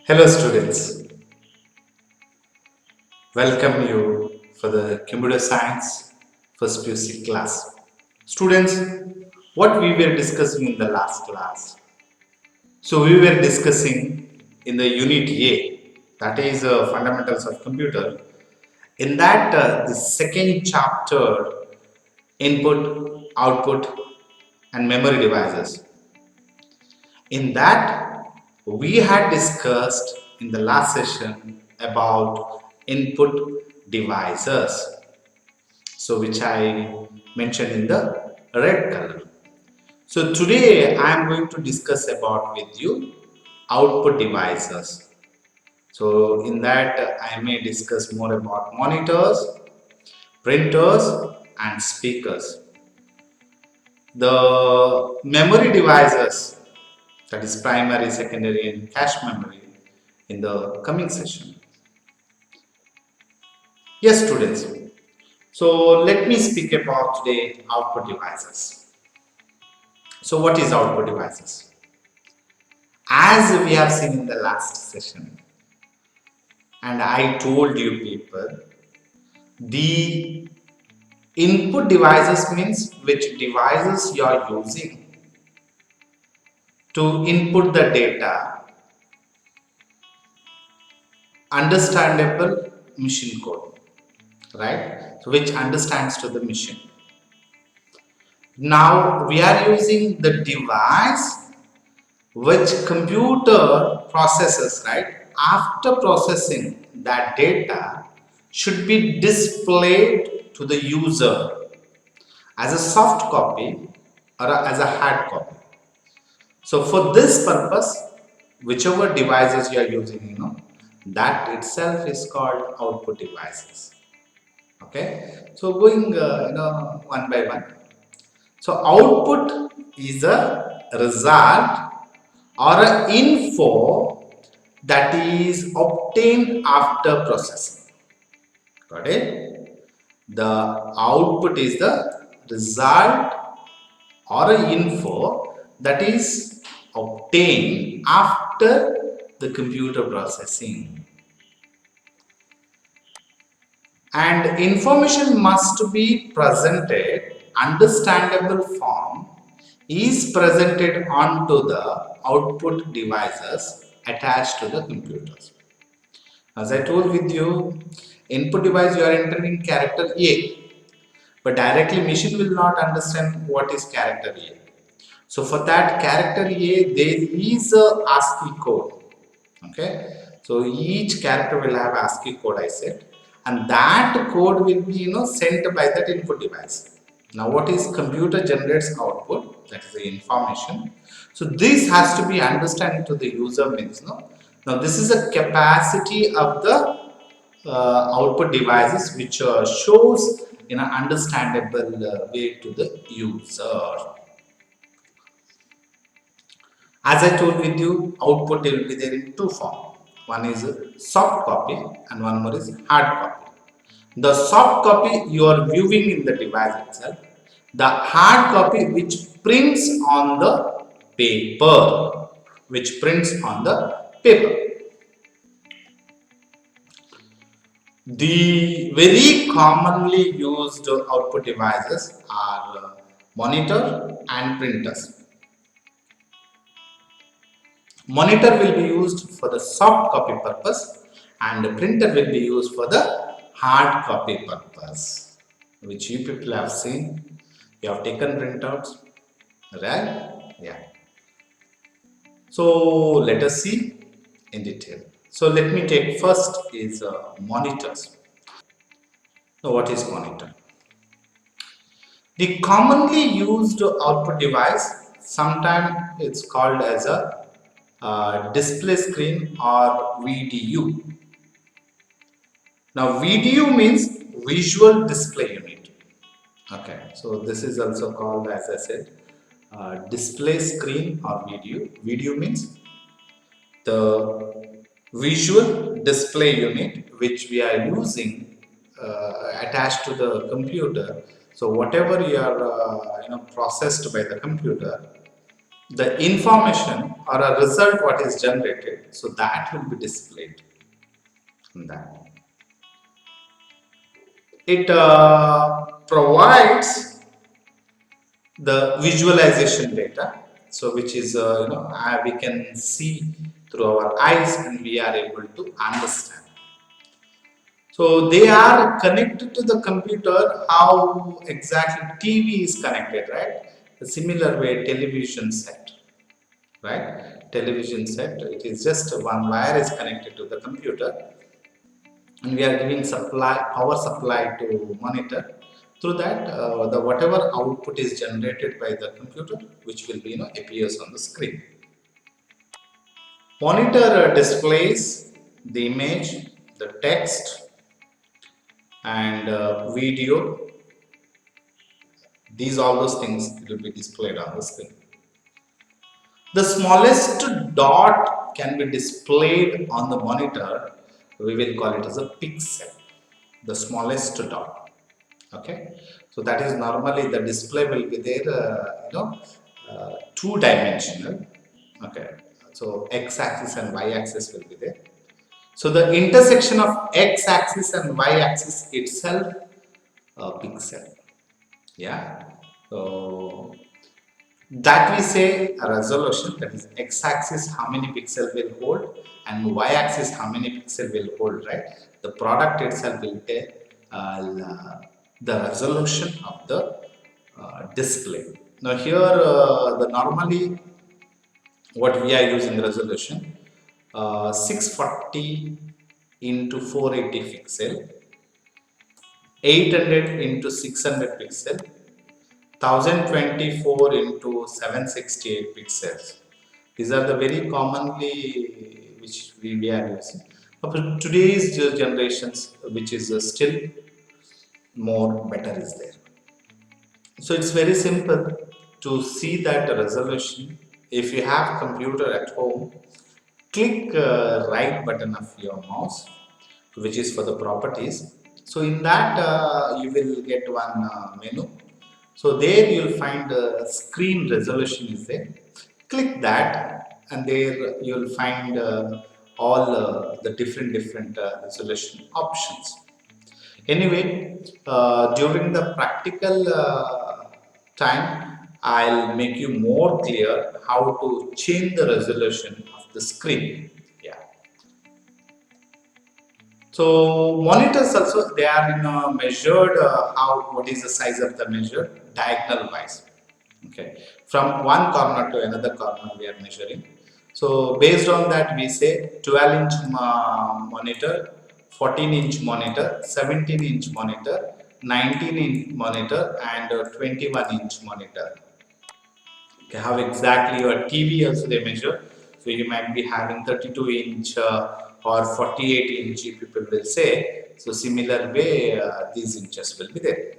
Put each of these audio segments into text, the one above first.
Hello students, welcome you for the computer science first PUC class. Students, what we were discussing in the last class? So we were discussing in the unit A, that is fundamentals of computer. In that the second chapter, input, output and memory devices. In that, we had discussed in the last session about input devices, so which I mentioned in the red color. So today I am going to discuss about with you output devices. So in that I may discuss more about monitors, printers and speakers. The memory devices, that is primary, secondary and cache memory, in the coming session. Yes students, so let me speak about today output devices. So what is output devices? As we have seen in the last session and I told you people, the input devices means which devices you are using to input the data, understandable machine code, right? So which understands to the machine. Now we are using the device which computer processes, right? After processing that data should be displayed to the user as a soft copy or as a hard copy. So for this purpose, whichever devices you are using, that itself is called output devices. Okay, so going one by one. So output is a result or an info that is obtained after processing. Got it? The output is the result or an info that is obtained after the computer processing. And information must be presented understandable form is presented onto the output devices attached to the computers. As I told with you, input device you are entering character A, but directly machine will not understand what is character A. So for that character A, there is a ASCII code. Okay, so each character will have ASCII code, I said, and that code will be sent by that input device. Now what is computer generates output, that is the information. So this has to be understood to the user means now this is a capacity of the output devices which shows in an understandable way to the user. As I told with you, output will be there in two forms. One is soft copy and one more is hard copy. The soft copy you are viewing in the device itself. The hard copy which prints on the paper. Which prints on the paper. The very commonly used output devices are monitor and printers. Monitor will be used for the soft copy purpose and the printer will be used for the hard copy purpose, which you people have seen. You have taken printouts, right? Yeah. So let us see in detail. So let me take first is monitors. Now what is monitor? The commonly used output device, sometimes it's called as a display screen or VDU. Now VDU means visual display unit. Okay, so this is also called, as I said, display screen or VDU. VDU means the visual display unit which we are using attached to the computer. So whatever you are processed by the computer, the information or a result what is generated, so that will be displayed in that. It provides the visualization data, so which is we can see through our eyes and we are able to understand. So they are connected to the computer. How exactly TV is connected, right? A similar way television set, right? Television set, it is just one wire is connected to the computer, and we are giving supply power supply to monitor. Through that, the whatever output is generated by the computer, which will be appears on the screen. Monitor displays the image, the text, and video. These all those things will be displayed on the screen. The smallest dot can be displayed on the monitor. We will call it as a pixel. The smallest dot. Okay, so that is normally the display will be there. Two-dimensional. Okay, so x-axis and y-axis will be there. So the intersection of x-axis and y-axis itself a pixel. Yeah. So that we say a resolution, that is x-axis how many pixels will hold and y-axis how many pixels will hold, right? The product itself will take the resolution of the display. Now here the normally what we are using resolution 640 into 480 pixel, 800 into 600 pixel, 1024 into 768 pixels. These are the very commonly which we are using. But today's generations, which is still more better is there. So it's very simple to see that resolution. If you have computer at home, click right button of your mouse, which is for the properties. So in that you will get one menu. So there you will find screen resolution is there. Click that and there you will find all the different resolution options. Anyway, during the practical time, I'll make you more clear how to change the resolution of the screen. Yeah. So monitors also they are measured how what is the size of the measure diagonal wise. Okay, from one corner to another corner we are measuring. So based on that we say 12-inch monitor, 14-inch monitor, 17-inch monitor, 19-inch monitor and 21-inch monitor. Okay, how exactly your TV also they measure. So you might be having 32-inch or 48-inch people will say. So similar way these inches will be there.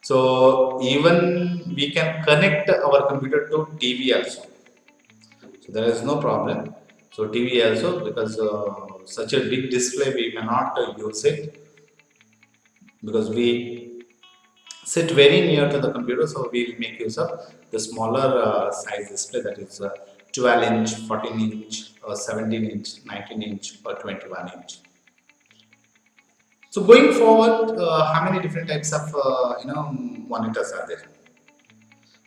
So even we can connect our computer to TV also. So there is no problem. So TV also because such a big display we may not use it because we sit very near to the computer. So we will make use of the smaller size display, that is 12-inch, 14-inch, or 17-inch, 19-inch, or 21-inch. So going forward, how many different types of monitors are there?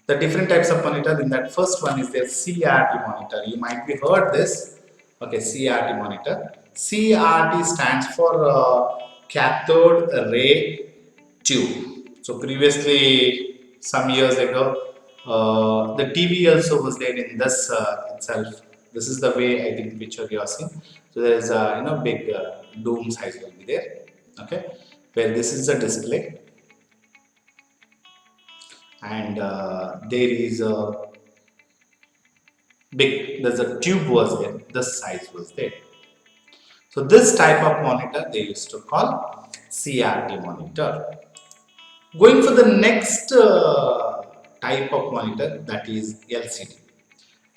The different types of monitor in that first one is their CRT monitor. You might be heard this. Okay, CRT monitor. CRT stands for cathode ray tube. So previously, some years ago, the TV also was there in this itself. This is the way I think picture you are seeing. So there is a big dome size will be there. Okay, where this is the display and there is a there's a tube was there, this size was there. So this type of monitor they used to call CRT monitor. Going for the next type of monitor, that is LCD.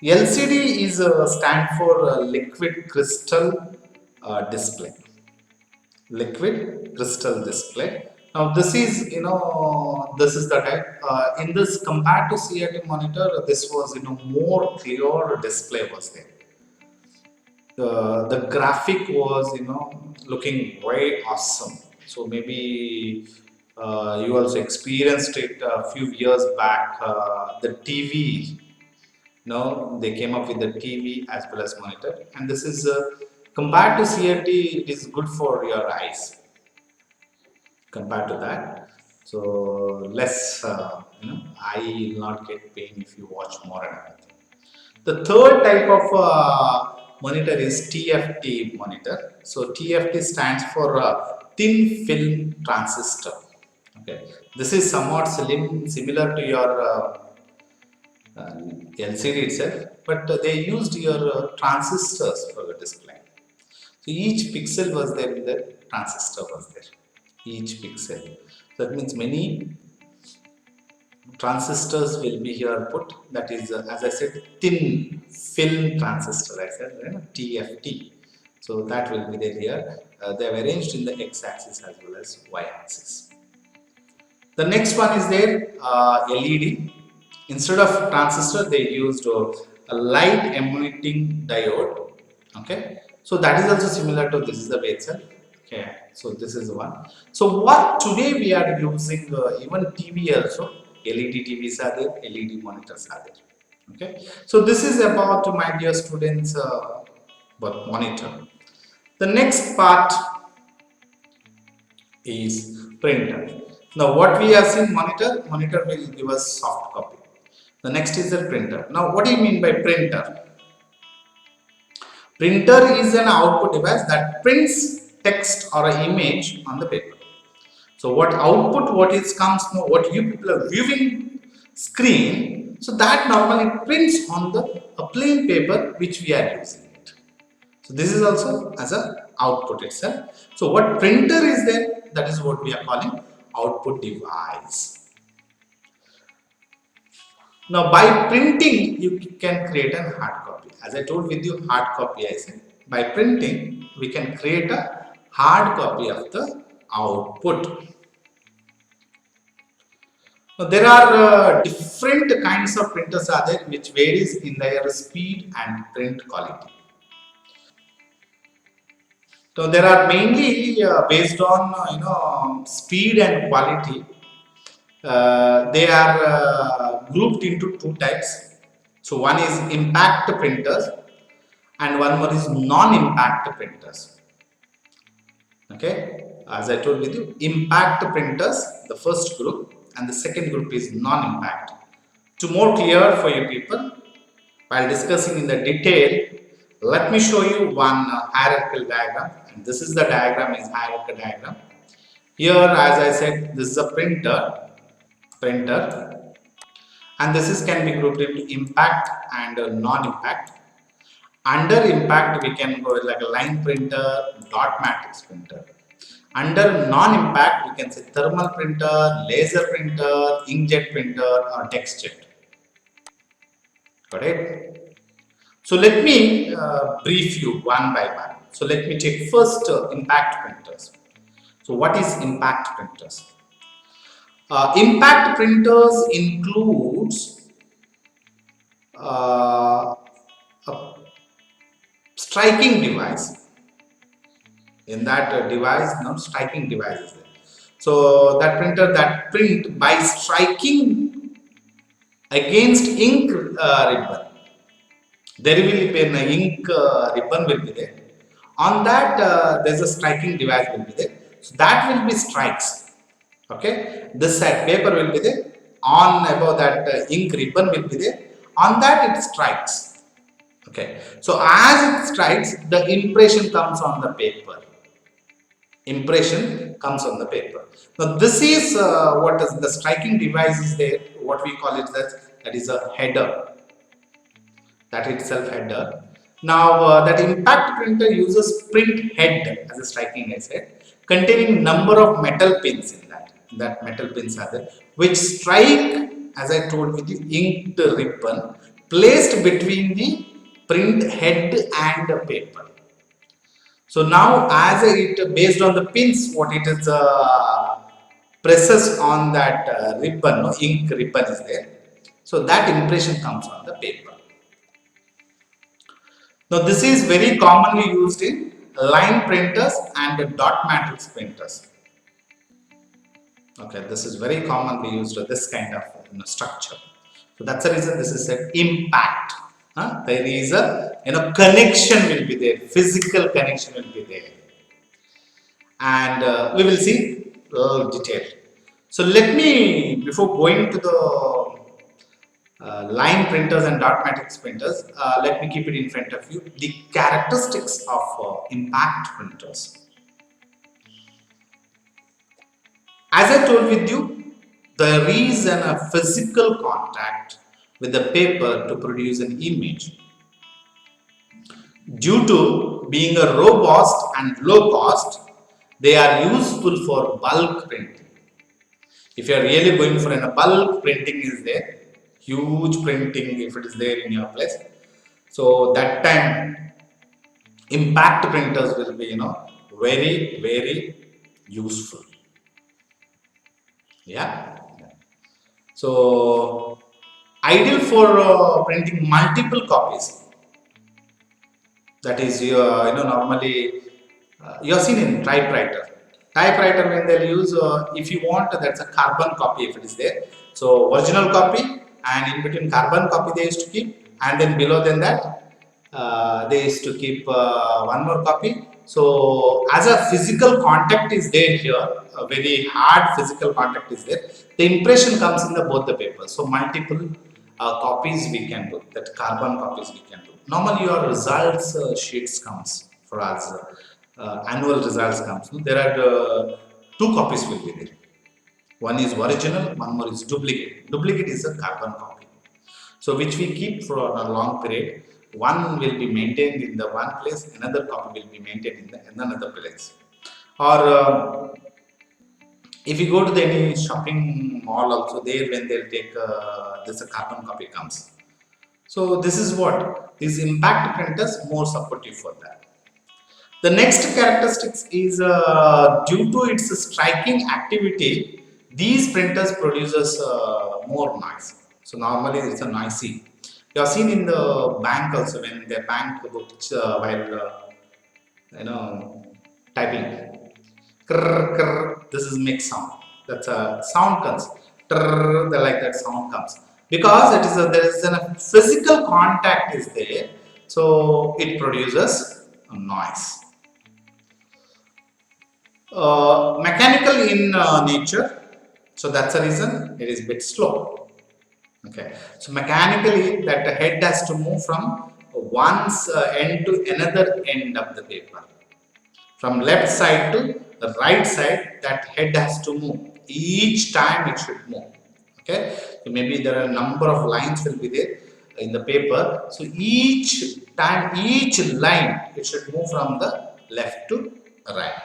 LCD is stand for liquid crystal display. Liquid crystal display. Now this is, this is the type. In this compared to CRT monitor, this was, more clear display was there. The graphic was, looking very awesome. So maybe you also experienced it a few years back. The TV, they came up with the TV as well as monitor, and this is compared to CRT, it is good for your eyes compared to that. So less, eye will not get pain if you watch more and everything. The third type of monitor is TFT monitor. So TFT stands for thin film transistor. Okay, this is somewhat similar to your LCD itself, but they used your transistors for the display. So each pixel was there in the transistor was there. Each pixel. That means many transistors will be here put. That is, as I said, thin film transistor. I said TFT. So that will be there here. They have arranged in the x-axis as well as y-axis. The next one is there LED. Instead of transistor, they used a light emitting diode. Okay, so that is also similar to this is the way itself. Okay, so this is one. So what today we are using even TV also, LED TVs are there, LED monitors are there. Okay, so this is about my dear students, but monitor. The next part is printer. Now what we are seeing monitor will give us soft copy. The next is the printer. Now what do you mean by printer? Printer is an output device that prints text or an image on the paper. So what output, comes now, what you people are viewing screen, so that normally prints on the a plain paper which we are using it. So this is also as a output itself. So what printer is there, that is what we are calling output device. Now by printing you can create a hard copy. As I told with you hard copy, I said by printing we can create a hard copy of the output. Now there are different kinds of printers are there which varies in their speed and print quality. So there are mainly based on speed and quality. They are grouped into two types. So one is impact printers and one more is non-impact printers. Okay, as I told with you, impact printers, the first group, and the second group is non-impact. To more clear for you people, while discussing in the detail, let me show you one hierarchical diagram. And this is the diagram is hierarchical diagram. Here, as I said, this is a printer, and this is can be grouped into impact and non-impact. Under impact, we can go like a line printer, dot matrix printer. Under non-impact, we can say thermal printer, laser printer, inkjet printer, or textjet. Got it? So let me brief you one by one. So let me take first impact printers. So what is impact printers? Impact printers includes a striking device. In that device, now striking device is there. So that printer that print by striking against ink ribbon. There will be an ink ribbon will be there. On that there is a striking device will be there. So that will be strikes. Okay, this side paper will be there. On above that ink ribbon will be there. On that it strikes. Okay, so as it strikes, the impression comes on the paper. Impression comes on the paper. Now this is what is the striking device is there. What we call it that is a header. That itself header. Now that impact printer uses print head as a striking I said, containing number of metal pins in that. That metal pins are there, which strike as I told with the inked ribbon placed between the print head and the paper. So now as it based on the pins what it is presses on that ribbon, no, ink ribbon is there. So that impression comes on the paper. Now this is very commonly used in line printers and dot matrix printers. Okay, this is very commonly used this kind of structure. So that's the reason this is said impact. There is a connection will be there, physical connection will be there, and we will see detail. So let me, before going to the line printers and dot matrix printers, let me keep it in front of you. The characteristics of impact printers. As I told with you, there is a physical contact with the paper to produce an image. Due to being a robust and low cost, they are useful for bulk printing. If you are really going for a bulk printing is there, huge printing if it is there in your place, so that time impact printers will be very useful. Yeah. So ideal for printing multiple copies. That is normally you have seen in typewriter. Typewriter when they'll use if you want that's a carbon copy if it is there. So original copy and in between carbon copy they used to keep, and then below than that they used to keep one more copy. So as a physical contact is there here, a very hard physical contact is there, the impression comes in the both the papers. So multiple copies we can do, that carbon copies we can do. Normally your results sheets comes for us, annual results comes. There are two copies will be there. One is original, one more is duplicate. Duplicate is a carbon copy. So which we keep for a long period. One will be maintained in the one place, another copy will be maintained in another place. Or if you go to the any shopping mall also, there when they'll take this a carbon copy comes. So this is what these impact printers more supportive for that. The next characteristics is due to its striking activity, these printers produces more noise. So normally it's a noisy. You have seen in the bank also when the bank books while typing. Krr, krr, this is mix sound. That's a sound comes. Trrr, like that sound comes because it is there is a physical contact is there, so it produces a noise. Mechanical in nature, so that's the reason it is a bit slow. Okay, so mechanically that the head has to move from one end to another end of the paper. From left side to the right side, that head has to move. Each time it should move. Okay, so maybe there are a number of lines will be there in the paper. So each time, each line, it should move from the left to right.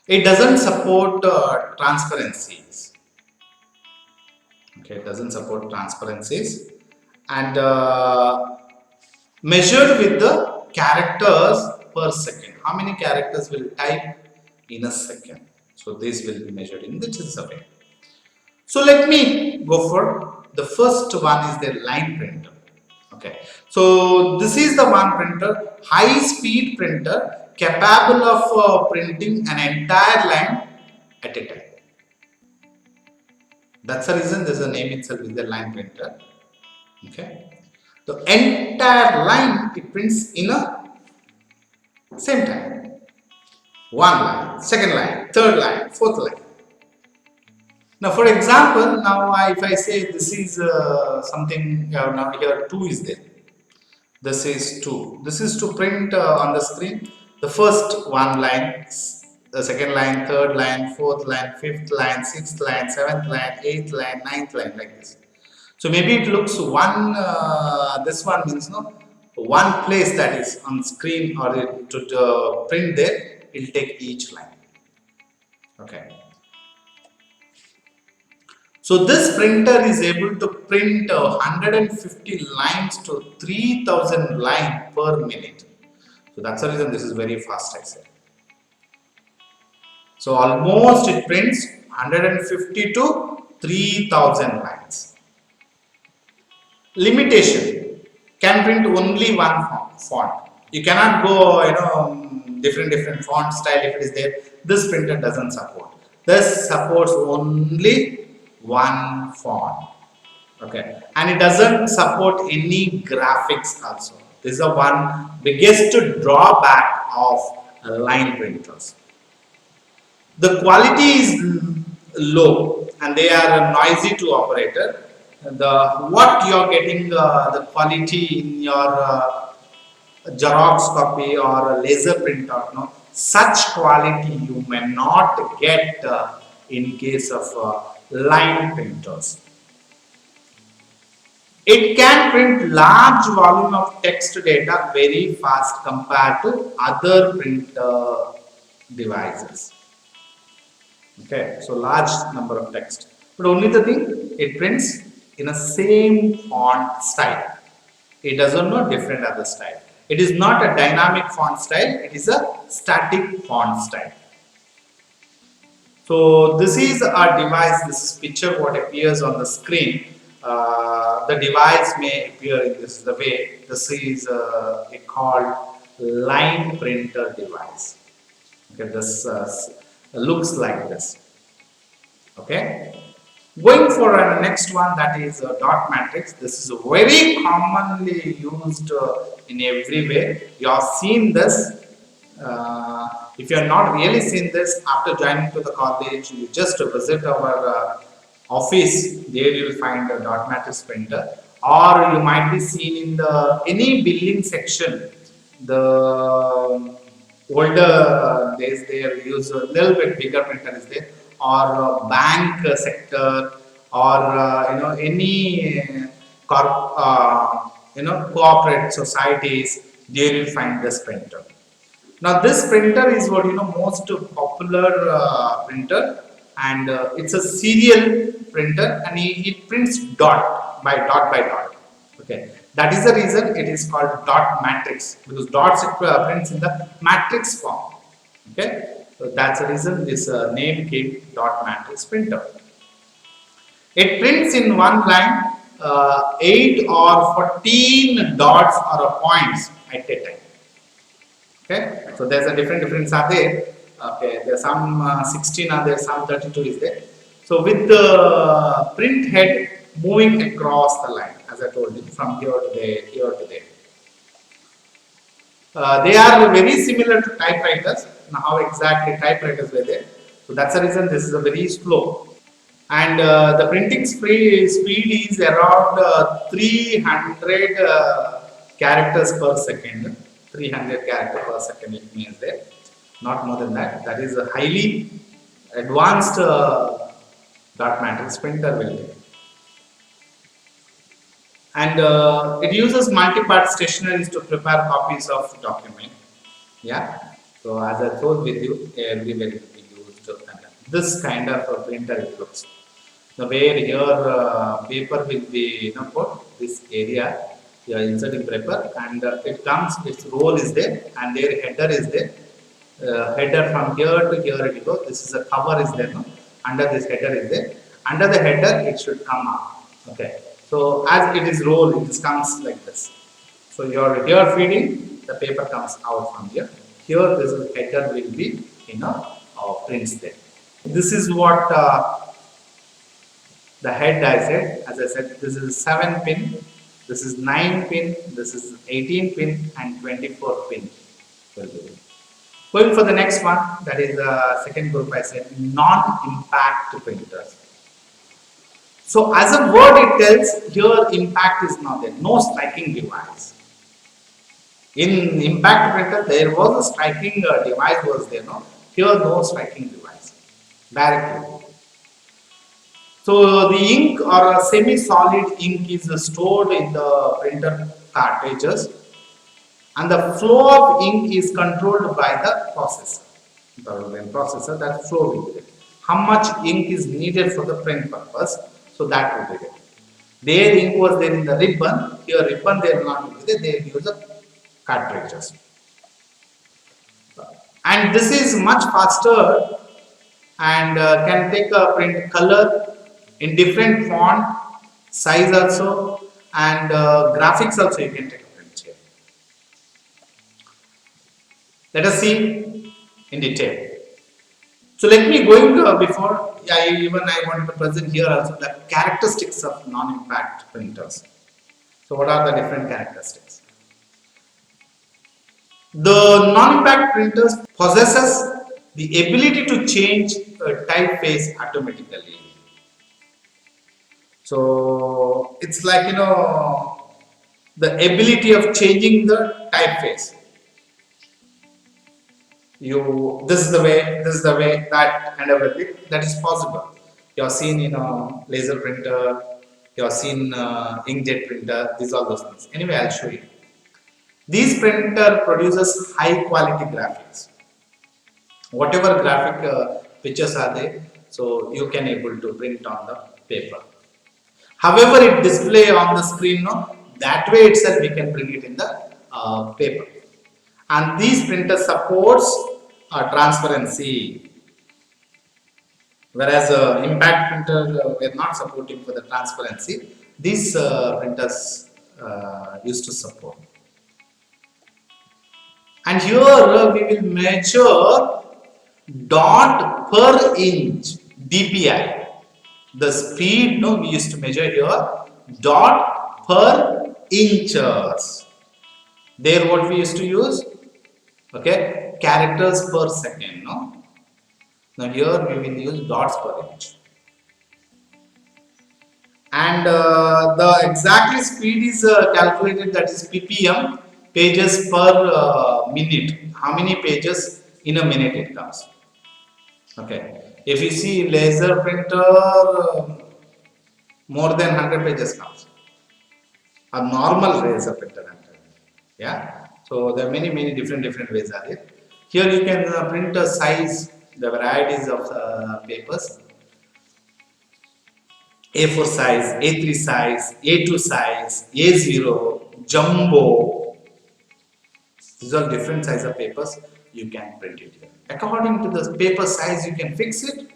It doesn't support transparencies. Okay, it doesn't support transparencies, and measured with the characters per second. How many characters will type in a second? So this will be measured in this way. So let me go for the first one is the line printer. Okay, so this is the one printer, high speed printer capable of printing an entire line at a time. That's the reason there's a name itself is the line printer. Okay, the entire line it prints in a same time. One line, second line, third line, fourth line. Now, for example, now if I say this is something, now here 2 is there. This is 2. This is to print on the screen the first one line, the second line, third line, fourth line, fifth line, sixth line, seventh line, eighth line, ninth line, like this. So maybe it looks one, this one means no, one place that is on screen or to print there, it will take each line. Okay. So this printer is able to print 150 lines to 3000 lines per minute. So that's the reason this is very fast, I said. So almost it prints 150 to 3000 lines. Limitation: can print only one font. You cannot go, different font style if it is there. This printer doesn't support. This supports only one font. Okay, and it doesn't support any graphics also. This is the one biggest drawback of line printers. The quality is low and they are noisy to operator. The what you are getting, the quality in your Xerox copy or a laser printer, no, such quality you may not get in case of line printers. It can print large volume of text data very fast compared to other printer devices. Okay, so large number of text. But only the thing, it prints in a same font style. It doesn't know different other style. It is not a dynamic font style, it is a static font style. So this is a device, this is picture what appears on the screen. The device may appear in this the way. This is called line printer device. Okay, this looks like this. Okay, going for our next one, that is dot matrix. This is very commonly used in every way. You have seen this. If you have not really seen this, after joining to the college, you just visit our office. There you will find a dot matrix printer, or you might be seen in the any building section. The older days they use a little bit bigger printer is there, or bank sector, or any corporate societies. There you will find this printer. Now this printer is what most popular printer, and it's a serial printer, and it prints dot by dot. Okay, that is the reason it is called dot matrix, because dots it prints in the matrix form. Okay, so that's the reason this name came, dot matrix printer. It prints in one line 8 or 14 dots or points at a time. Okay, so there's a different are there. Okay, there's some 16 are there, some 32 is there. So with the print head moving across the line, as I told you, from here to there, here to there. They are very similar to typewriters. Now, how exactly typewriters were there? So that's the reason this is a very slow. And the printing speed is around 300 characters per second. 300 characters per second it means there, not more than that. That is a highly advanced dot matrix printer will be. And it uses multi-part stationaries to prepare copies of document. Yeah. So as I told with you, everywhere it will be used. This kind of a printer it looks. The where your paper will be put this area. You are inserting paper, and it comes, its roll is there, and their header is there. Header from here to here it will go. This is a cover is there, no? Under this header is there. Under the header it should come up. Okay. So as it is rolled, it comes like this. So your here feeding, the paper comes out from here. Here this header will be prints there. This is what the head I said. As I said, this is 7 pin. This is 9 pin, this is 18 pin, and 24 pin. Going for the next one, that is the second group I said, non-impact printers. So as a word it tells, here impact is not there, no striking device. In impact printer there was a striking device was there, no? Here no striking device, directly. So the ink or a semi-solid ink is stored in the printer cartridges, and the flow of ink is controlled by the processor. The processor that flow will be there. How much ink is needed for the print purpose? So that will be there. Their ink was there in the ribbon. Here ribbon they will not be there. They will use the cartridges. And this is much faster and can take a print color in different font size also, and graphics also you can take a print here. Let us see in detail. So let me going before I want to present here also the characteristics of non-impact printers. So what are the different characteristics? The non-impact printers possesses the ability to change typeface automatically. So it's like the ability of changing the typeface. This is the way that and everything that is possible. You have seen laser printer, you have seen inkjet printer. These are those things. Anyway, I'll show you. These printer produces high quality graphics. Whatever graphic pictures are there, so you can able to print on the paper. However, it display on the screen, no, that way itself we can bring it in the paper. And these printer supports transparency, whereas impact printer we are not supporting for the transparency. These printers used to support. And here we will measure dot per inch DPI. The speed we used to measure here dot per inches. There what we used to use, okay, characters per second. Now here we will use dots per inch. And the exactly speed is calculated, that is ppm, pages per minute. How many pages in a minute it comes? Okay, if you see laser printer, more than 100 pages comes. A normal laser printer, yeah. So there are many different ways are there. Here you can print a size, the varieties of papers: A4 size, A3 size, A2 size, A0, jumbo. These are different size of papers. You can print it here according to the paper size. You can fix it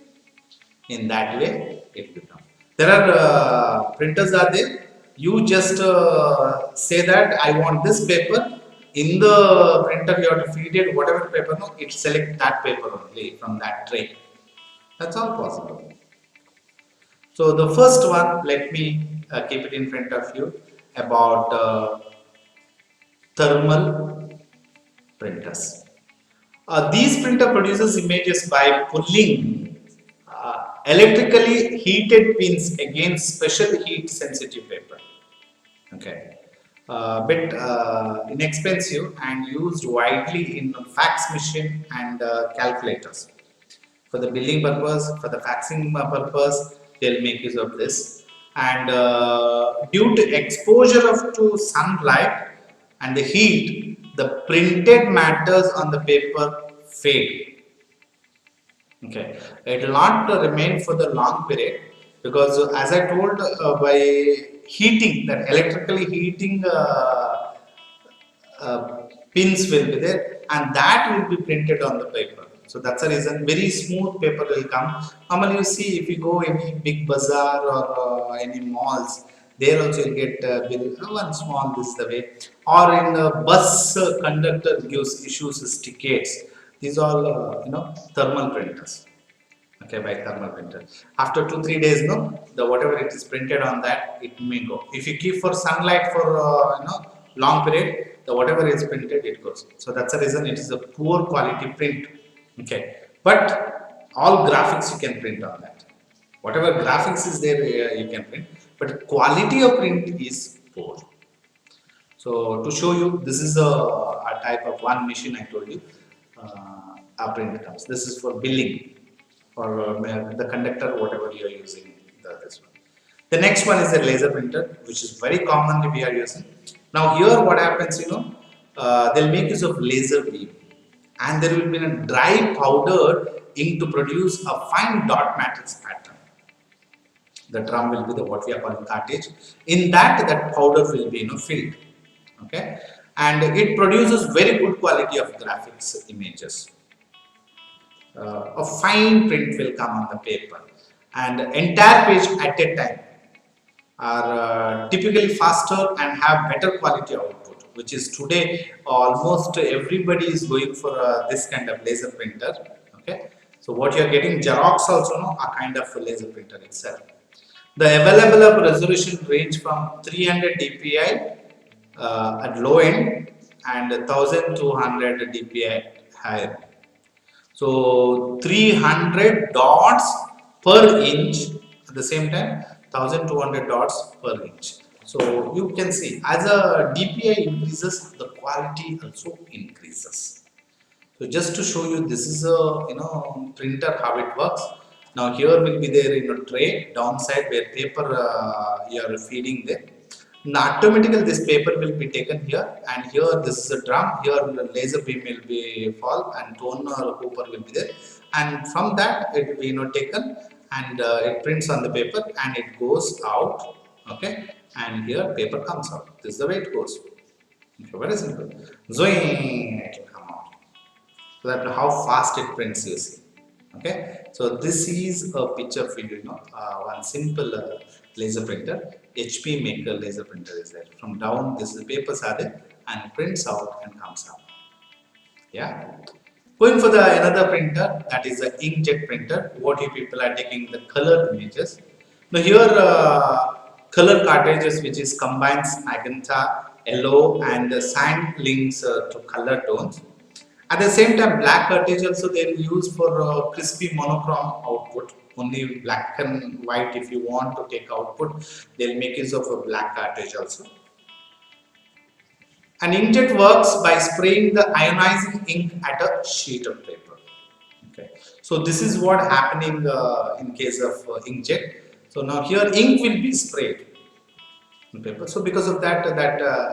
in that way. It becomes. There are printers are there. You just say that I want this paper. In the printer you have to feed it whatever paper, it select that paper only from that tray. That's all possible. So the first one, let me keep it in front of you about thermal printers. These printer produces images by pulling electrically heated pins against special heat sensitive paper. Okay, bit inexpensive and used widely in fax machine and calculators. For the billing purpose, for the faxing purpose, they'll make use of this. And due to exposure to sunlight and the heat, the printed matters on the paper fade. Okay, it will not remain for the long period, because as I told, by heating, that electrically heating pins will be there, and that will be printed on the paper. So that's the reason very smooth paper will come. Normally you see, if you go any big bazaar or any malls, there also you get bill, one small, this is the way. Or in the bus conductor gives issues tickets. These all thermal printers. Okay, by thermal printer. After 2-3 days, the whatever it is printed on that, it may go. If you keep for sunlight for long period, the whatever is printed, it goes. So that's the reason it is a poor quality print. Okay, but all graphics you can print on that. Whatever graphics is there, you can print, but quality of print is poor. So to show you, this is a type of one machine I told you. A print comes. This is for billing, or the conductor, whatever you are using. This one. The next one is a laser printer, which is very commonly we are using. Now here what happens, they'll make use of laser beam, and there will be a dry powdered ink to produce a fine dot matrix pattern. The drum will be the what we are calling cartridge. In that powder will be filled. Okay, and it produces very good quality of graphics images. a fine print will come on the paper, and entire page at a time are typically faster and have better quality output, which is today almost everybody is going for this kind of laser printer. Okay, so what you are getting, Xerox also know a kind of a laser printer itself. The available of resolution range from 300 dpi at low end and 1200 dpi higher. So 300 dots per inch, at the same time 1200 dots per inch. So you can see as a DPI increases, the quality also increases. So just to show you, this is a printer how it works. Now here will be there in a tray downside where paper you are feeding there. Now automatically this paper will be taken here, and here this is a drum. Here the laser beam will be fall and toner hooper will be there, and from that it will be taken, and it prints on the paper and it goes out. Okay, and here paper comes out. This is the way it goes. Okay, very simple. Zoing, it will come out. So that how fast it prints, you see. Okay, so this is a picture for one simple laser printer. HP Maker laser printer is there. From down, this is the papers are there, and it prints out and comes out. Yeah. Going for the another printer, that is the inkjet printer. What you people are taking the color images. Now here color cartridges which is combines magenta, yellow and cyan links to color tones. At the same time, black cartridge also they will use for crispy monochrome output. Only black and white if you want to take output, they'll make use of a black cartridge also. An inkjet works by spraying the ionizing ink at a sheet of paper. Okay, so this is what happening in case of inkjet. So now here ink will be sprayed on paper. So because of that,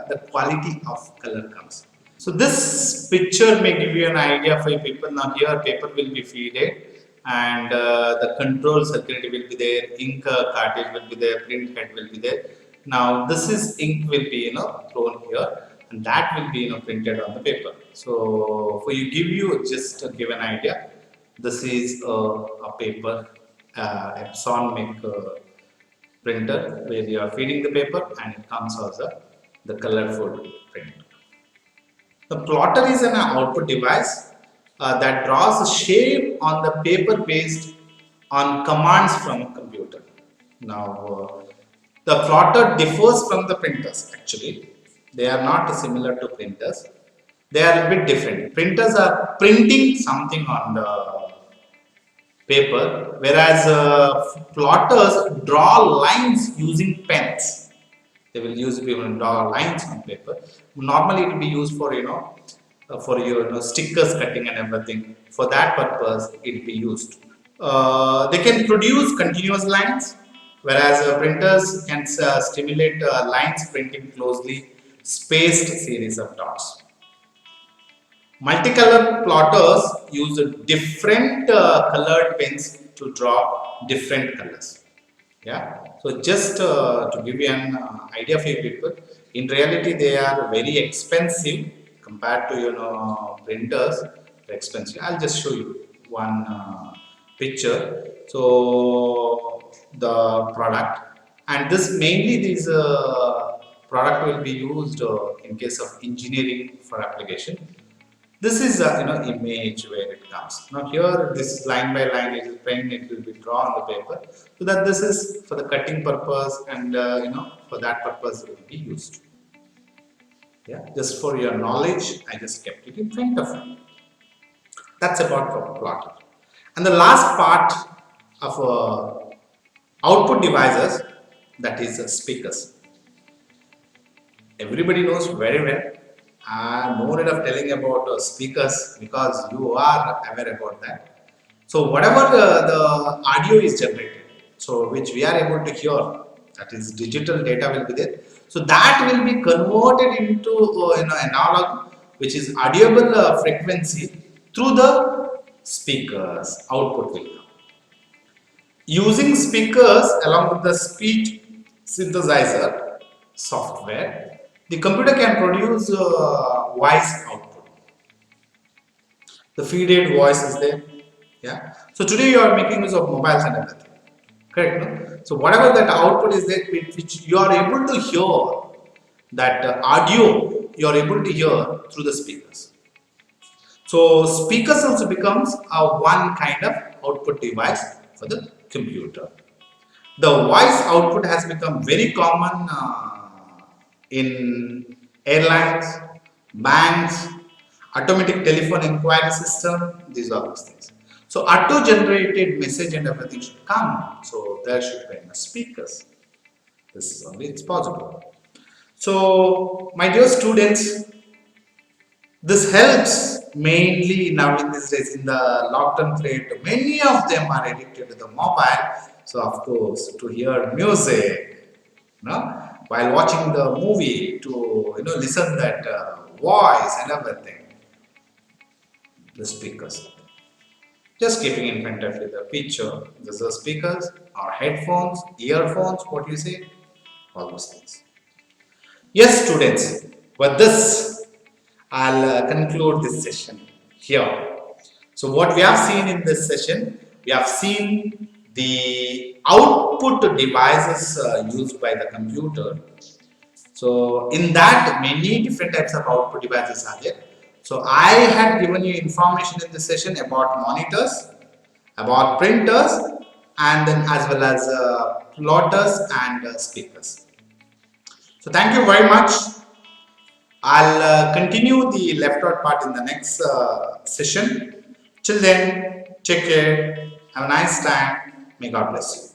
the quality of color comes. So this picture may give you an idea for people. Now here paper will be feeded, and the control circuit will be there, ink cartridge will be there, print head will be there. Now this is ink will be thrown here, and that will be printed on the paper. So for you give you just to give an idea, this is a paper Epson make printer where you are feeding the paper and it comes as the colorful print. The plotter is an output device that draws a shape on the paper based on commands from a computer. Now, the plotter differs from the printers actually. They are not similar to printers. They are a bit different. Printers are printing something on the paper, whereas plotters draw lines using pens. They will use even draw lines on paper. Normally it will be used for for your stickers cutting and everything. For that purpose it will be used. They can produce continuous lines, whereas printers can stimulate lines printing closely spaced series of dots. Multicolor plotters use different colored pens to draw different colors. Yeah, so just to give you an idea for you people, in reality they are very expensive compared to printers. They're expensive. I'll just show you one picture. So the product, and this mainly this product will be used in case of engineering for application. This is a image where it comes. Now here this line by line it is pen, it will be drawn on the paper, so that this is for the cutting purpose, and for that purpose it will be used. Yeah, just for your knowledge, I just kept it in front of you. That's about for plotter. And the last part of output devices, that is speakers. Everybody knows very well. No need of telling about speakers because you are aware about that. So whatever the audio is generated, so which we are able to hear, that is digital data will be there. So that will be converted into analog, which is audible frequency through the speakers. Output will come. Using speakers along with the speech synthesizer software, the computer can produce voice output. The feed-aid voice is there Yeah. So today you are making use of mobiles and everything. Correct. No? So whatever that output is that which you are able to hear, that audio you are able to hear through the speakers. So speakers also becomes a one kind of output device for the computer. The voice output has become very common in airlines, banks, automatic telephone inquiry system. These are those things. So auto-generated message and everything should come. So there should be speakers. This is only it's possible. So my dear students, this helps mainly now in these days in the lockdown period. Many of them are addicted to the mobile. So of course, to hear music, while watching the movie, to listen that voice and everything, the speakers. Just keeping in front of you the picture. These are speakers or headphones, earphones. What you say? All those things. Yes, students. With this, I'll conclude this session here. So what we have seen in this session, we have seen the output devices used by the computer. So in that, many different types of output devices are there. So I had given you information in this session about monitors, about printers, and then as well as plotters and speakers. So thank you very much. I'll continue the left out part in the next session. Till then, take care. Have a nice time. May God bless you.